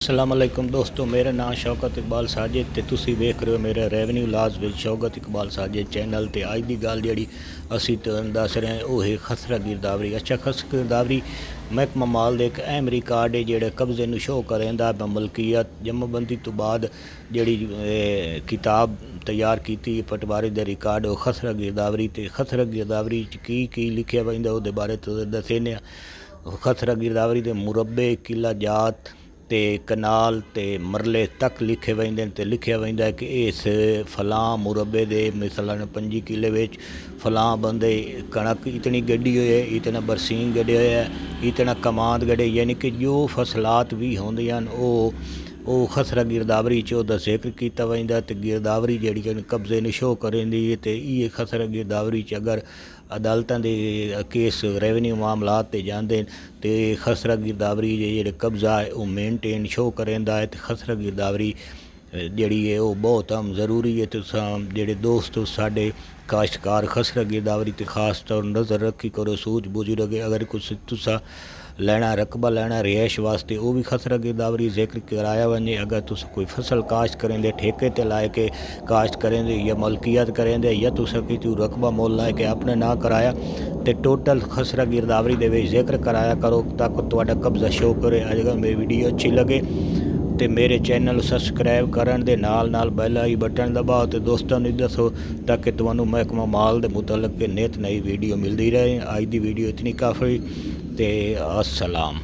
अस्सलाम वालेकुम दोस्तों, मेरा नाम शौकत इकबाल साजिद ते तुसी वेख रहे हो मेरा रेवन्यू लाज विद शौकत इकबाल साजिद चैनल। ते अज की गल जी असी दस रहे हैं वो है खसरा गिरदावरी। अच्छा, खसरा गिरदावरी महकमा माल दे एक अहम रिकार्ड है जोड़े कब्जे नूं शो करेंदा मलकीयत जमाबंदी तो बाद जी किताब तैयार की पटवारी दे रिकार्ड वो खसरा गिरदावरी। ते खसरा गिरदावरी की लिखिया वहिंदा वो बारे तो दसेने। खसरा गिरदावरी दे मुरबे किला जात ते कनाल ते मरले तक लिखे वेंदे ते लिखिया वेंदा है कि इस फलां मुरबे दे मिसलन 25 किले विच फलां बंदे कणक इतनी गड्डी है, इतना बरसीन गड्ढे है, इतना कमांद गड्ढे, यानी कि जो फसलात भी होंदियां वो खसरा गिरदावरी च ओहदा जिक्र किया वहिंदा। ते गिरदावरी जिहड़ी कब्जे ने शो करेंदी है। ते ये खसरा गिरदावरी च अगर अदालतां दे केस रेवन्यू मामलात ते जांदे ते खसरा गिरदावरी जे कब्जा है वो मेनटेन शो करेंदा है। ते खसरा गिरदावरी जिहड़ी है वो बहुत हम जरूरी है। तुसां जिहड़े दोस्त साडे काश्तकार खसरा गिरदावरी ते खास तौर नज़र रखी करो, सूझ बूझ लगे अगर कुछ तुसा लैना रकबा लैना रिहाइश वास्ते वो भी खसरा गिरदावरी जिक्र कराया वने। अगर तुस कोई फसल काश्त करेंदे ठेके ते लाए के काश्त करेंदे या मलकियत करेंदे या तुस कितू रकबा मोल लाए के अपने ना कराया ते टोटल खसरा गिरदावरी दे विच जिक्र कराया करो ताकि तुहाडा कब्जा शो करे। अगर मेरी वीडियो अच्छी लगे तो मेरे चैनल सबसक्राइब करन दे नाल बैल आई बटन दबाओ तो दोस्तों ने दसो ताकि तुहानू महकमा माल दे मुतलक नित नई वीडियो मिलती रहे। अज की वीडियो इतनी काफ़ी ते अस्सलाम।